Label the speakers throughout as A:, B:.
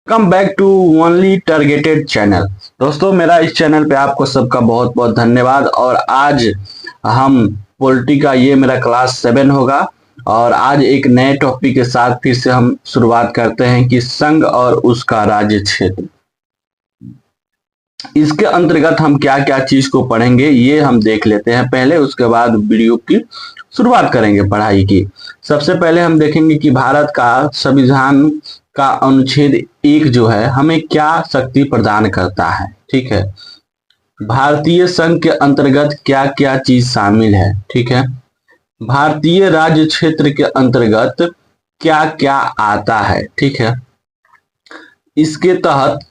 A: Welcome back to only targeted channel. दोस्तों, मेरा इस चैनल पे आपको सबका बहुत बहुत धन्यवाद। और आज हम पॉलिटी का ये मेरा क्लास 7 होगा और आज एक नए टॉपिक के साथ फिर से हम शुरुआत करते हैं कि संघ और उसका राज्य क्षेत्र। इसके अंतर्गत हम क्या क्या चीज को पढ़ेंगे ये हम देख लेते हैं पहले, उसके बाद वीडियो की शुरुआत करेंगे पढ़ाई की। सबसे पहले हम देखेंगे कि भारत का संविधान का अनुच्छेद 1 जो है हमें क्या शक्ति प्रदान करता है। ठीक है, भारतीय संघ के अंतर्गत क्या क्या चीज शामिल है। ठीक है, भारतीय राज्य क्षेत्र के अंतर्गत क्या क्या आता है। ठीक है, इसके तहत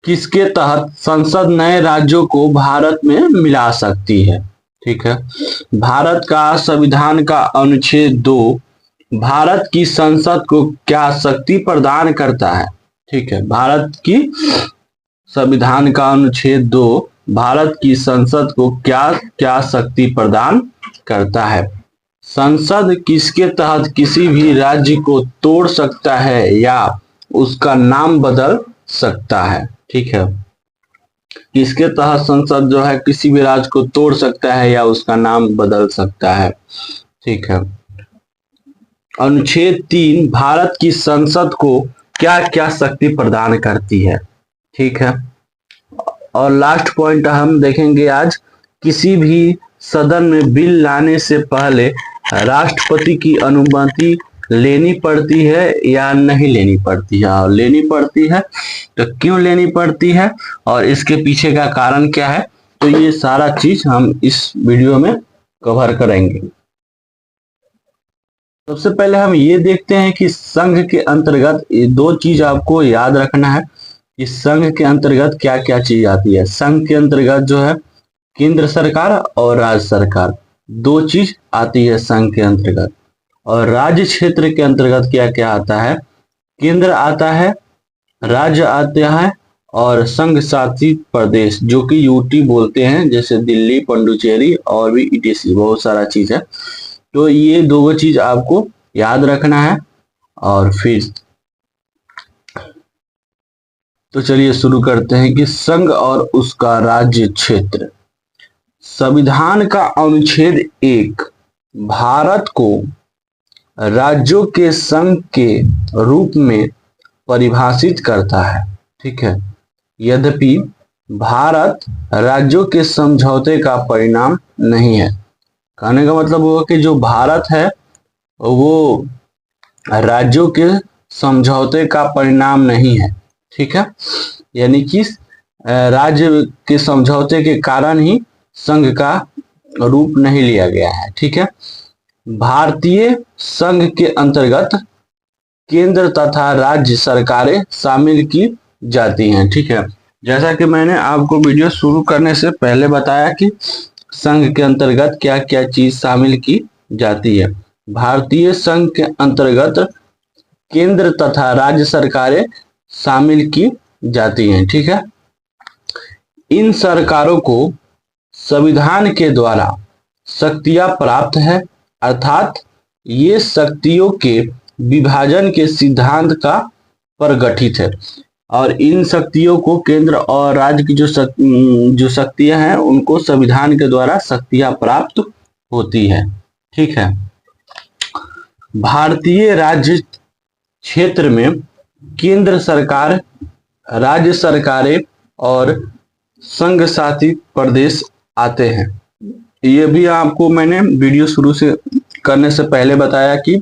A: किसके तहत संसद नए राज्यों को भारत में मिला सकती है। ठीक है, भारत का संविधान का अनुच्छेद 2 भारत की संसद को क्या शक्ति प्रदान करता है। ठीक है, भारत की संविधान का अनुच्छेद 2 भारत की संसद को क्या क्या शक्ति प्रदान करता है। संसद किसके तहत किसी भी राज्य को तोड़ सकता है या उसका नाम बदल सकता है। ठीक है, किसके तहत संसद जो है किसी भी राज्य को तोड़ सकता है या उसका नाम बदल सकता है। ठीक है, अनुच्छेद 3 भारत की संसद को क्या क्या शक्ति प्रदान करती है। ठीक है, और लास्ट पॉइंट हम देखेंगे आज, किसी भी सदन में बिल लाने से पहले राष्ट्रपति की अनुमति लेनी पड़ती है या नहीं लेनी पड़ती है। और लेनी पड़ती है तो क्यों लेनी पड़ती है और इसके पीछे का कारण क्या है, तो ये सारा चीज हम इस वीडियो में कवर करेंगे। सबसे पहले हम ये देखते हैं कि संघ के अंतर्गत ये दो चीज आपको याद रखना है कि संघ के अंतर्गत क्या क्या चीज आती है। संघ के अंतर्गत जो है केंद्र सरकार और राज्य सरकार, दो चीज आती है संघ के अंतर्गत। और राज्य क्षेत्र के अंतर्गत क्या क्या आता है, केंद्र आता है, राज्य आता है और संघ शासित प्रदेश जो कि यूटी बोलते हैं, जैसे दिल्ली, पुडुचेरी और भी ईटीसी बहुत सारा चीज है। तो ये दो चीज आपको याद रखना है। और फिर तो चलिए शुरू करते हैं कि संघ और उसका राज्य क्षेत्र। संविधान का अनुच्छेद 1 भारत को राज्यों के संघ के रूप में परिभाषित करता है। ठीक है, यद्यपि भारत राज्यों के समझौते का परिणाम नहीं है। कहने का मतलब हुआ कि जो भारत है वो राज्यों के समझौते का परिणाम नहीं है। ठीक है, यानी कि राज्य के समझौते के कारण ही संघ का रूप नहीं लिया गया है। ठीक है, भारतीय संघ के अंतर्गत केंद्र तथा राज्य सरकारें शामिल की जाती हैं। ठीक है, जैसा कि मैंने आपको वीडियो शुरू करने से पहले बताया कि संघ के अंतर्गत क्या क्या चीज शामिल की जाती है। भारतीय संघ के अंतर्गत केंद्र तथा राज्य सरकारें शामिल की जाती हैं। ठीक है, इन सरकारों को संविधान के द्वारा शक्तियां प्राप्त है, अर्थात ये शक्तियों के विभाजन के सिद्धांत का पर गठित है। और इन शक्तियों को केंद्र और राज्य की जो शक्तियां हैं उनको संविधान के द्वारा शक्तियां प्राप्त होती है। ठीक है, भारतीय राज्य क्षेत्र में केंद्र सरकार, राज्य सरकारें और संघ शासित प्रदेश आते हैं। ये भी आपको मैंने वीडियो शुरू से करने से पहले बताया कि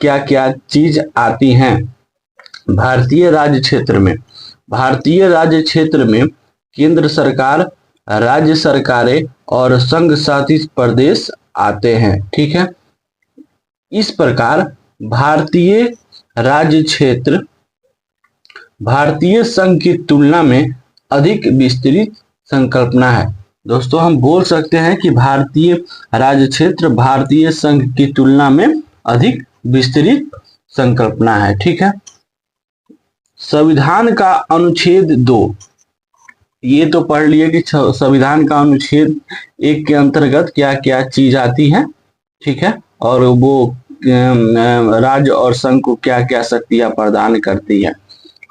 A: क्या क्या चीज आती हैं भारतीय राज्य क्षेत्र में। भारतीय राज्य क्षेत्र में केंद्र सरकार, राज्य सरकारें और संघ शासित प्रदेश आते हैं। ठीक है, इस प्रकार भारतीय राज्य क्षेत्र भारतीय संघ की तुलना में अधिक विस्तृत संकल्पना है। दोस्तों, हम बोल सकते हैं कि भारतीय राज्य क्षेत्र भारतीय संघ की तुलना में अधिक विस्तृत संकल्पना है। ठीक है, संविधान का अनुच्छेद 2, ये तो पढ़ लिए कि संविधान का अनुच्छेद 1 के अंतर्गत क्या क्या चीज आती है। ठीक है, और वो राज्य और संघ को क्या क्या शक्तियां प्रदान करती है।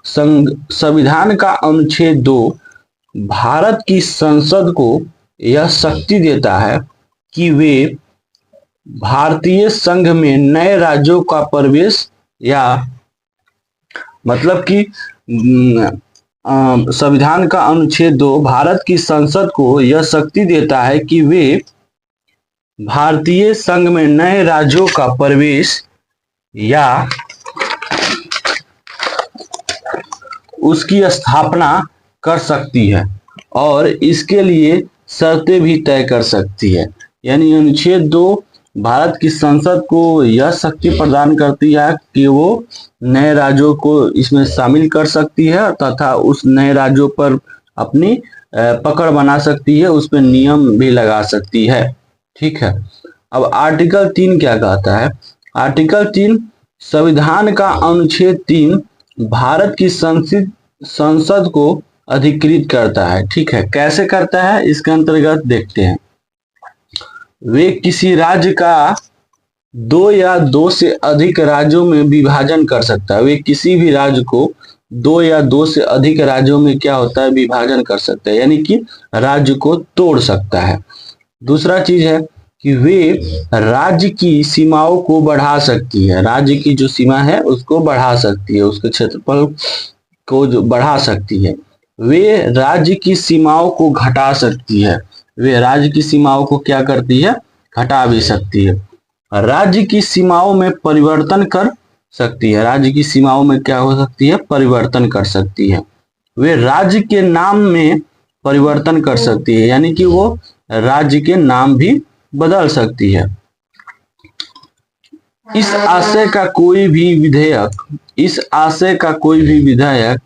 A: संविधान का अनुच्छेद 2 भारत की संसद को यह शक्ति देता है कि वे भारतीय संघ में नए राज्यों का प्रवेश या मतलब कि संविधान का अनुच्छेद 2 भारत की संसद को यह शक्ति देता है कि वे भारतीय संघ में नए राज्यों का प्रवेश या उसकी स्थापना कर सकती है और इसके लिए शर्तें भी तय कर सकती है। यानी अनुच्छेद 2 भारत की संसद को यह शक्ति प्रदान करती है कि वो नए राज्यों को इसमें शामिल कर सकती है तथा उस नए राज्यों पर अपनी पकड़ बना सकती है, उस पर नियम भी लगा सकती है। ठीक है। अब आर्टिकल 3 क्या कहता है? आर्टिकल 3 संविधान का अनुच्छेद 3 भारत की संसद को अधिकृत करता है। ठीक है। कैसे करता है इसके अंतर्गत देखते हैं। वे किसी राज्य का 2 या 2 से अधिक राज्यों में विभाजन कर सकता है। वे किसी भी राज्य को 2 या 2 से अधिक राज्यों में क्या होता है? विभाजन कर सकता है, यानी कि राज्य को तोड़ सकता है। दूसरा चीज है कि वे राज्य की सीमाओं को बढ़ा सकती है। राज्य की जो सीमा है उसको बढ़ा सकती है, उसके क्षेत्रफल को जो बढ़ा सकती है। वे राज्य की सीमाओं को घटा सकती है। वे राज्य की सीमाओं को क्या करती है? घटा भी सकती है। राज्य की सीमाओं में परिवर्तन कर सकती है। राज्य की सीमाओं में क्या हो सकती है? परिवर्तन कर सकती है। वे राज्य के नाम में परिवर्तन कर सकती है, यानी कि वो राज्य के नाम भी बदल सकती है। इस आशय का कोई भी विधेयक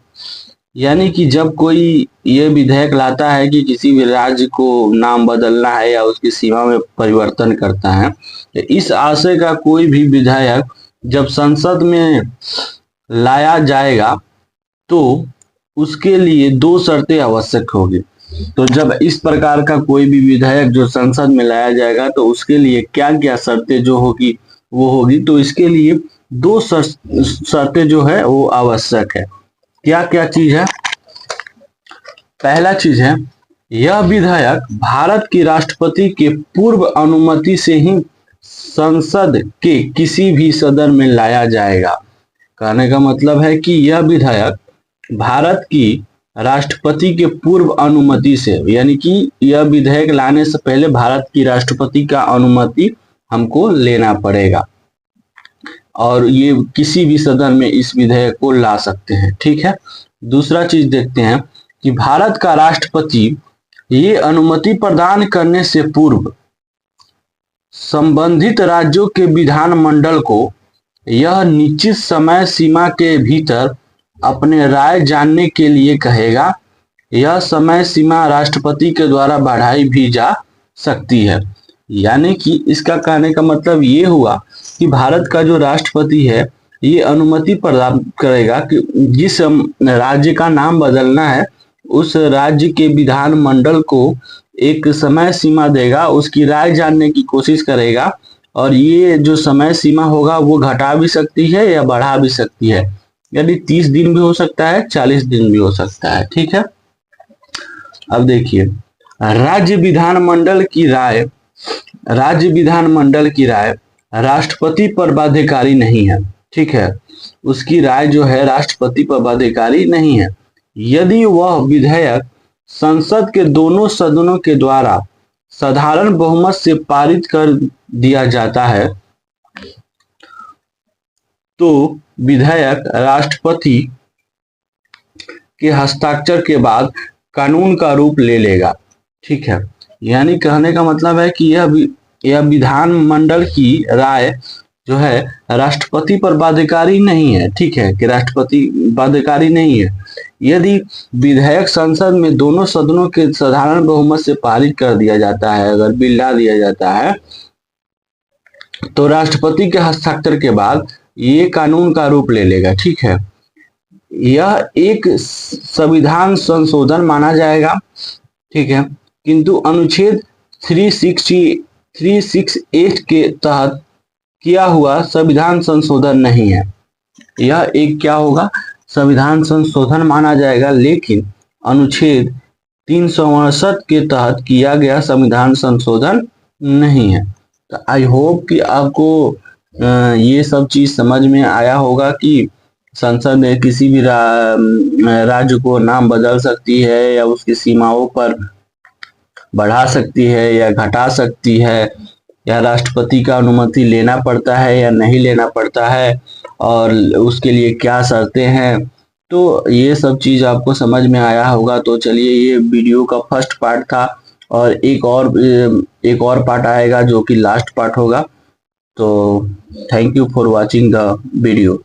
A: यानी कि जब कोई ये विधेयक लाता है कि किसी भी राज्य को नाम बदलना है या उसकी सीमा में परिवर्तन करता है, तो इस आशय का कोई भी विधेयक जब संसद में लाया जाएगा तो उसके लिए 2 शर्तें आवश्यक होगी। तो जब इस प्रकार का कोई भी विधेयक जो संसद में लाया जाएगा तो उसके लिए क्या क्या शर्तें जो होगी वो होगी। तो इसके लिए 2 शर्तें जो है वो आवश्यक है। क्या क्या चीज है? पहला चीज है, यह विधेयक भारत की राष्ट्रपति के पूर्व अनुमति से ही संसद के किसी भी सदन में लाया जाएगा। कहने का मतलब है कि यह विधेयक भारत की राष्ट्रपति के पूर्व अनुमति से, यानी कि यह विधेयक लाने से पहले भारत की राष्ट्रपति का अनुमति हमको लेना पड़ेगा और ये किसी भी सदन में इस विधेयक को ला सकते हैं। ठीक है। दूसरा चीज देखते हैं कि भारत का राष्ट्रपति ये अनुमति प्रदान करने से पूर्व संबंधित राज्यों के विधानमंडल को यह निश्चित समय सीमा के भीतर अपने राय जानने के लिए कहेगा। यह समय सीमा राष्ट्रपति के द्वारा बढ़ाई भी जा सकती है। यानी कि इसका कहने का मतलब ये हुआ कि भारत का जो राष्ट्रपति है ये अनुमति प्रदान करेगा कि जिस राज्य का नाम बदलना है उस राज्य के विधानमंडल को एक समय सीमा देगा, उसकी राय जानने की कोशिश करेगा और ये जो समय सीमा होगा वो घटा भी सकती है या बढ़ा भी सकती है। यानी 30 दिन भी हो सकता है, 40 दिन भी हो सकता है। ठीक है। अब देखिए, राज्य विधानमंडल की राय राष्ट्रपति पर बाध्यकारी नहीं है। ठीक है। उसकी राय जो है राष्ट्रपति पर बाध्यकारी नहीं है। यदि वह विधेयक संसद के दोनों सदनों के द्वारा साधारण बहुमत से पारित कर दिया जाता है तो विधेयक राष्ट्रपति के हस्ताक्षर के बाद कानून का रूप ले लेगा। ठीक है। यानी कहने का मतलब है कि यह विधानमंडल की राय जो है राष्ट्रपति पर बाध्यकारी नहीं है। ठीक है, कि राष्ट्रपति बाध्यकारी नहीं है। यदि विधेयक संसद में दोनों सदनों के साधारण बहुमत से पारित कर दिया जाता है, अगर बिल ला दिया जाता है तो राष्ट्रपति के हस्ताक्षर के बाद ये कानून का रूप ले लेगा। ठीक है। यह एक संविधान संशोधन माना जाएगा। ठीक है। किंतु अनुच्छेद 368 के तहत किया हुआ संविधान संशोधन नहीं है। यह एक क्या होगा? संविधान संशोधन माना जाएगा, लेकिन अनुच्छेद 362 के तहत किया गया संविधान संशोधन नहीं है। तो आई होप कि आपको ये सब चीज समझ में आया होगा कि संसद में किसी भी राज्य को नाम बदल सकती है या उसकी सीमाओं पर बढ़ा सकती है या घटा सकती है, या राष्ट्रपति का अनुमति लेना पड़ता है या नहीं लेना पड़ता है, और उसके लिए क्या शर्तें हैं। तो ये सब चीज आपको समझ में आया होगा। तो चलिए, ये वीडियो का फर्स्ट पार्ट था, और एक और पार्ट आएगा जो कि लास्ट पार्ट होगा। तो thank you for watching the video.